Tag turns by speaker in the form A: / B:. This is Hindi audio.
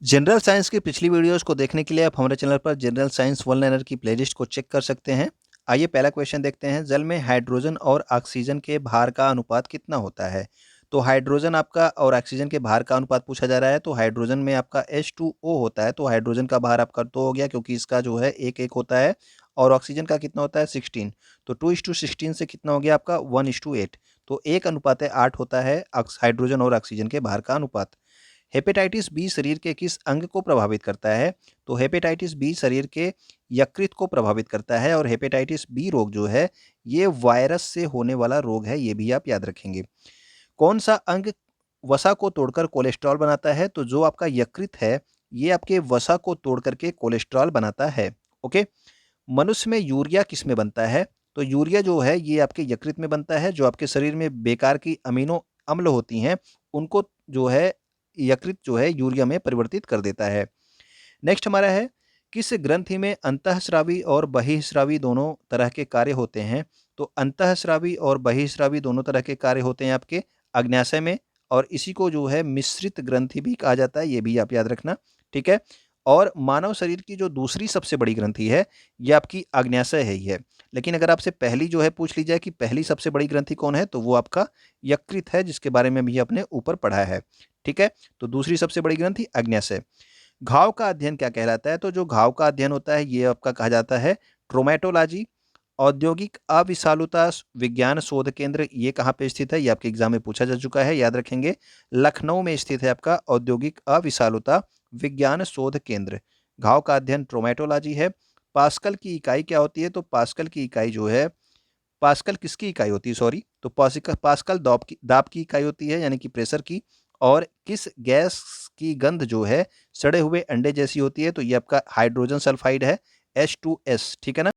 A: जनरल साइंस की पिछली वीडियोस को देखने के लिए आप हमारे चैनल पर जनरल साइंस वन लाइनर की प्लेलिस्ट को चेक कर सकते हैं। आइए पहला क्वेश्चन देखते हैं। जल में हाइड्रोजन और ऑक्सीजन के भार का अनुपात कितना होता है? तो हाइड्रोजन आपका और ऑक्सीजन के भार का अनुपात पूछा जा रहा है। तो हाइड्रोजन में आपका H2O होता है, तो हाइड्रोजन का भार आपका 2 हो गया क्योंकि इसका जो है 1-1 होता है। और ऑक्सीजन का कितना होता है 16, तो 2:16 से कितना हो गया आपका 1:8। तो 1:8 होता है हाइड्रोजन और ऑक्सीजन के भार का अनुपात। हेपेटाइटिस बी शरीर के किस अंग को प्रभावित करता है? तो हेपेटाइटिस बी शरीर के यकृत को प्रभावित करता है और हेपेटाइटिस बी रोग जो है ये वायरस से होने वाला रोग है, ये भी आप याद रखेंगे। कौन सा अंग वसा को तोड़कर कोलेस्ट्रॉल बनाता है? तो जो आपका यकृत है ये आपके वसा को तोड़ करके कोलेस्ट्रॉल बनाता है। ओके। मनुष्य में यूरिया किस में बनता है? तो यूरिया जो है ये आपके यकृत में बनता है। जो आपके शरीर में बेकार की अमीनो अम्ल होती हैं उनको जो है यकृत जो है यूरिया में परिवर्तित कर देता है। नेक्स्ट हमारा है, किस ग्रंथि में अंतःस्रावी और बहिःस्रावी दोनों तरह के कार्य होते हैं? तो अंतःस्रावी और बहिःस्रावी दोनों तरह के कार्य होते हैं आपके अग्न्याशय में, और इसी को जो है मिश्रित ग्रंथि भी कहा जाता है, ये भी आप याद रखना। ठीक है। और मानव शरीर की जो दूसरी सबसे बड़ी ग्रंथि है ये आपकी अग्न्याशय है ही है। लेकिन अगर आपसे पहली जो है पूछ ली जाए कि पहली सबसे बड़ी ग्रंथि कौन है, तो वो आपका यकृत है, जिसके बारे में भी आपने ऊपर पढ़ा है। ठीक है। तो दूसरी सबसे बड़ी ग्रंथि अग्न्याशय। घाव का अध्ययन क्या कहलाता है? तो जो घाव का अध्ययन होता है ये आपका कहा जाता है ट्रोमेटोलॉजी। औद्योगिक अविषालुता विज्ञान शोध केंद्र ये कहाँ पे स्थित है? ये आपके एग्जाम में पूछा जा चुका है, याद रखेंगे। लखनऊ में स्थित है आपका औद्योगिक अविषालुता विज्ञान शोध केंद्र। घाव का अध्ययन ट्रोमेटोलॉजी है। पास्कल की इकाई क्या होती है? तो पास्कल की इकाई जो है, पास्कल किसकी इकाई होती है, सॉरी, तो पास्कल पास्कल दाब की इकाई होती है, यानी कि प्रेशर की। और किस गैस की गंध जो है सड़े हुए अंडे जैसी होती है? तो ये आपका हाइड्रोजन सल्फाइड है, H2S। ठीक है ना।